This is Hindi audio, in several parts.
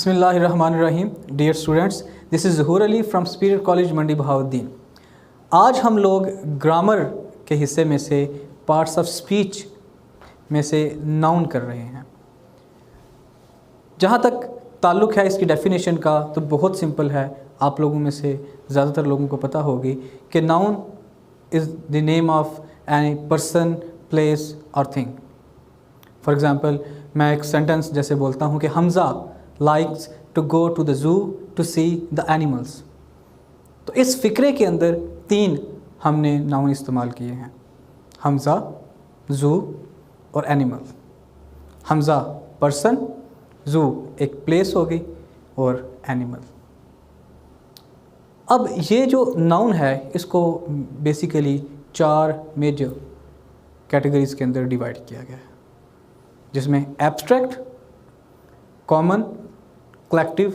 बिस्मिल्लाहिर्रहमानिर्रहीम। Dear students, this is Zahoor Ali from superior college Mandi Bahauddin. आज हम लोग ग्रामर के हिस्से में से पार्ट्स ऑफ स्पीच में से नाउन कर रहे हैं। जहाँ तक ताल्लुक़ है इसकी डेफिनेशन का तो बहुत सिंपल है। आप लोगों में से ज़्यादातर लोगों को पता होगी कि noun is the name of any person, place और थिंग। फॉर एग्ज़ाम्पल, मैं एक सेंटेंस जैसे बोलता हूँ कि Hamza likes to go to the zoo to see the animals. तो इस फ़िक्रे के अंदर तीन हमने नाउन इस्तेमाल किए हैं: हमज़ा, ज़ू और एनिमल। हमज़ा पर्सन, ज़ू एक प्लेस हो गई और एनिमल। अब ये जो नाउन है इसको बेसिकली चार मेजर कैटेगरीज़ के अंदर डिवाइड किया गया है, जिसमें एब्स्ट्रैक्ट, कॉमन, कलेक्टिव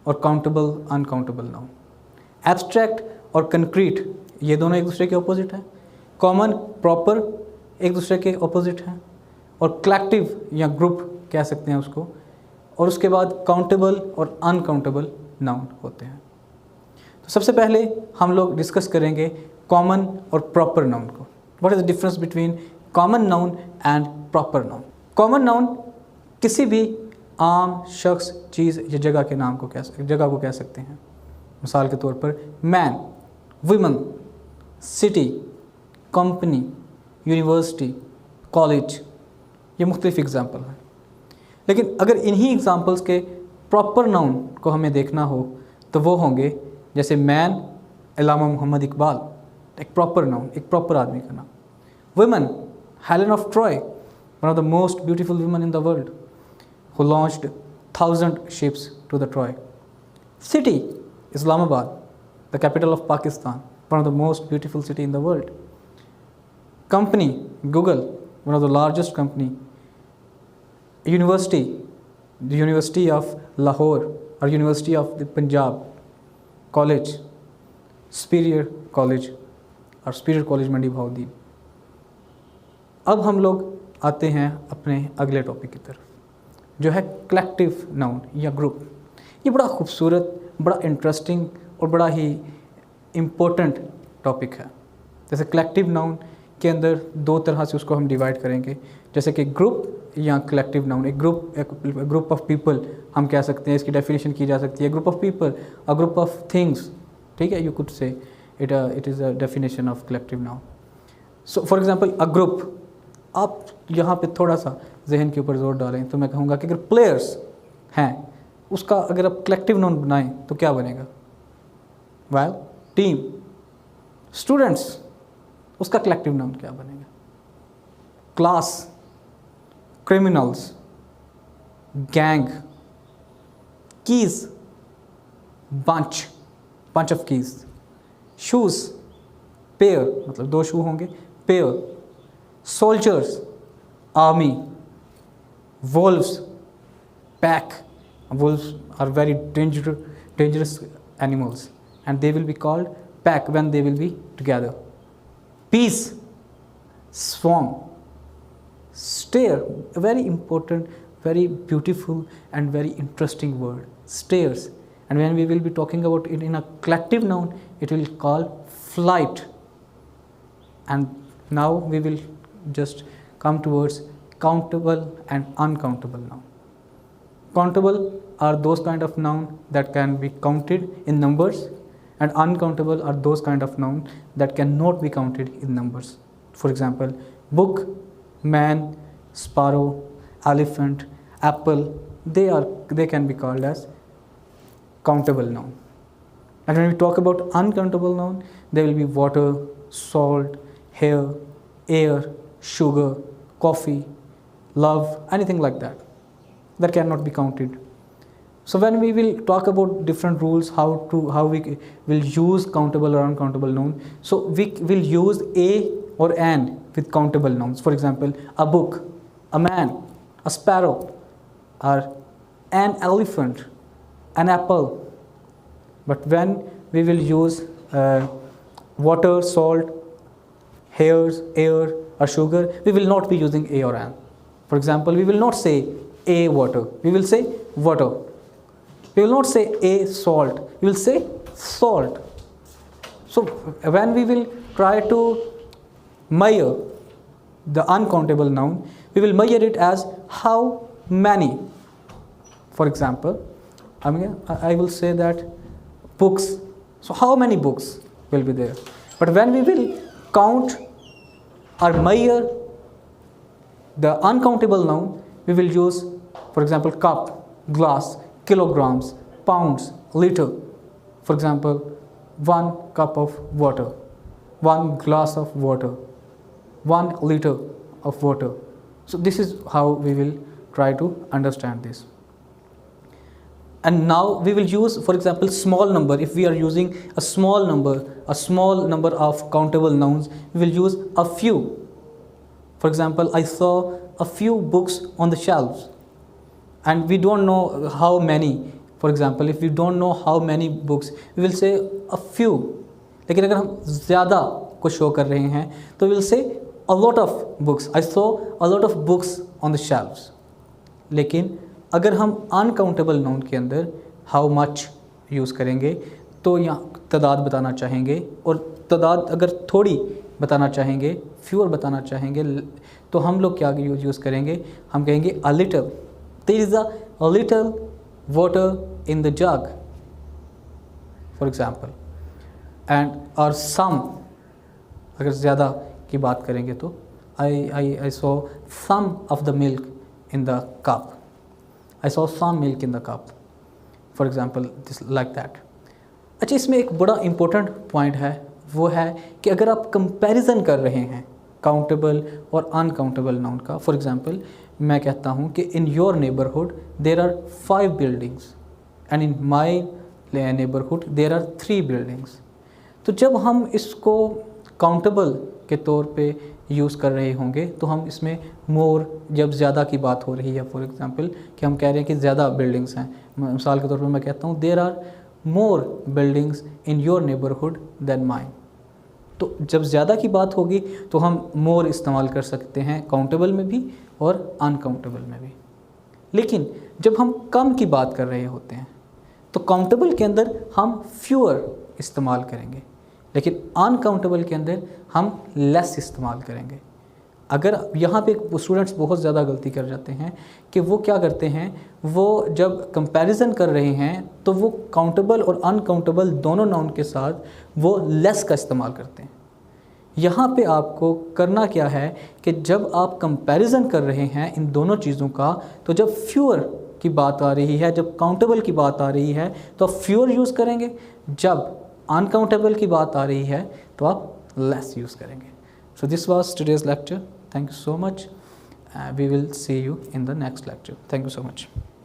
और काउंटेबल, अनकाउंटेबल नाउन। एब्स्ट्रैक्ट और कंक्रीट ये दोनों एक दूसरे के अपोजिट हैं। कॉमन, प्रॉपर एक दूसरे के अपोजिट हैं। और कलेक्टिव या ग्रुप कह सकते हैं उसको। और उसके बाद काउंटेबल और अनकाउंटेबल नाउन होते हैं। तो सबसे पहले हम लोग डिस्कस करेंगे कॉमन और प्रॉपर नाउन को। What is the difference between common noun and proper noun? Common noun किसी भी आम शख्स, चीज़ या जगह के नाम को जगह को कह सकते हैं। मिसाल के तौर पर man, woman, city, company, university, college, ये मुख्तलिफ एग्ज़ाम्पल हैं। लेकिन अगर इन्हीं एग्ज़ाम्पल्स के प्रॉपर नाउन को हमें देखना हो तो वो होंगे जैसे मैन, अल्लामा मोहम्मद इकबाल, एक प्रॉपर नाउन, एक प्रॉपर आदमी का नाम। Woman, Helen of Troy, one of the most beautiful woman in the world, who launched 1,000 ships to the Troy. City, Islamabad, the capital of Pakistan, one of the most beautiful city in the world. Company, Google, one of the largest company. University, the University of Lahore or University of the Punjab. College, Superior College or Superior College मंडी बहाउद्दीन। अब हम लोग आते हैं अपने अगले टॉपिक की तरफ, जो है कलेक्टिव नाउन या ग्रुप। ये बड़ा खूबसूरत, बड़ा इंटरेस्टिंग और बड़ा ही इम्पोर्टेंट टॉपिक है। जैसे कलेक्टिव नाउन के अंदर दो तरह से उसको हम डिवाइड करेंगे, जैसे कि ग्रुप या कलेक्टिव नाउन। एक ग्रुप ऑफ पीपल हम कह सकते हैं, इसकी डेफिनेशन की जा सकती है group of people, a group of things. ठीक है, you could say it is a definition of collective noun. So for example a group, आप यहाँ पे थोड़ा सा जहन के ऊपर जोर डालें तो मैं कहूँगा कि अगर प्लेयर्स हैं उसका अगर आप कलेक्टिव नाउन बनाएं तो क्या बनेगा? Well, team. स्टूडेंट्स, उसका कलेक्टिव नाउन क्या बनेगा? Class, criminals, gang, keys, bunch of keys, shoes, pair, मतलब दो शू होंगे, pair, soldiers, army, wolves, pack. Wolves are very dangerous animals and they will be called pack when they will be together. Peace, swarm, stair, a very important, very beautiful and very interesting word, stairs. And when we will be talking about it in a collective noun, it will call flight. And now we will just come towards countable and uncountable noun. Countable are those kind of noun that can be counted in numbers, and uncountable are those kind of noun that cannot be counted in numbers. For example, book, man, sparrow, elephant, apple, they can be called as countable noun. And when we talk about uncountable noun, there will be water, salt, hair, air, sugar, coffee, love, anything like that cannot be counted. So when we will talk about different rules how we will use countable or uncountable noun, so we will use a or an with countable nouns. For example, a book, a man, a sparrow, or an elephant, an apple. But when we will use water, salt, hairs, air or sugar, we will not be using a or an. For example, we will not say a water, we will say water. We will not say a salt, we will say salt. So when we will try to measure the uncountable noun, we will measure it as how many. For example, I will say that books. So how many books will be there? But when we will count or measure the uncountable noun, we will use, for example, cup, glass, kilograms, pounds, liter. For example, 1 cup of water, 1 glass of water, 1 liter of water. So this is how we will try to understand this. And now we will use, for example, small number. If we are using a small number of countable nouns, we will use a few. For example, I saw a few books on the shelves, and we don't know how many. For example, if we don't know how many books, we will say a few. लेकिन अगर हम ज़्यादा को शो कर रहे हैं तो we will say a lot of books. I saw a lot of books on the shelves. लेकिन अगर हम अनकाउंटेबल नाउन के अंदर हाउ मच यूज़ करेंगे तो यहाँ तादाद बताना चाहेंगे, और तादाद अगर थोड़ी बताना चाहेंगे, फ्यूअर बताना चाहेंगे, तो हम लोग क्या यूज़ करेंगे, हम कहेंगे a little. There is a little water in the jug, for example. And or some, अगर ज़्यादा की बात करेंगे तो I saw some of the milk in the cup. I saw some milk in the cup, for example, this like that. अच्छा, इसमें एक बड़ा इम्पोर्टेंट पॉइंट है, वो है कि अगर आप कंपैरिजन कर रहे हैं काउंटेबल और अनकाउंटेबल नाउन का, फॉर एग्जांपल मैं कहता हूँ कि in your neighbourhood there are 5 buildings and in my neighbourhood there are 3 buildings. तो जब हम इसको काउंटेबल के तौर पे यूज़ कर रहे होंगे तो हम इसमें मोर, जब ज़्यादा की बात हो रही है, फॉर एग्जांपल कि हम कह रहे हैं कि ज़्यादा बिल्डिंग्स हैं, मिसाल के तौर पे मैं कहता हूँ there are more buildings in your neighbourhood than mine. तो जब ज़्यादा की बात होगी तो हम मोर इस्तेमाल कर सकते हैं काउंटेबल में भी और अनकाउंटेबल में भी. लेकिन जब हम कम की बात कर रहे होते हैं तो काउंटेबल के अंदर हम फ्यूअर इस्तेमाल करेंगे, लेकिन अनकाउंटेबल के अंदर हम लेस इस्तेमाल करेंगे. अगर यहाँ पे स्टूडेंट्स बहुत ज़्यादा गलती कर जाते हैं कि वो क्या करते हैं, वो जब कंपैरिजन कर रहे हैं तो वो काउंटेबल और अनकाउंटेबल दोनों नाउन के साथ वो लेस का इस्तेमाल करते हैं. यहाँ पे आपको करना क्या है कि जब आप कंपैरिजन कर रहे हैं इन दोनों चीज़ों का, तो जब फ्यूअर की बात आ रही है, जब काउंटेबल की बात आ रही है तो आप फ्यूअर यूज़ करेंगे, जब अनकाउंटेबल की बात आ रही है तो आप लेस यूज़ करेंगे. So this was today's lecture. Thank you so much. We will see you in the next lecture. Thank you so much.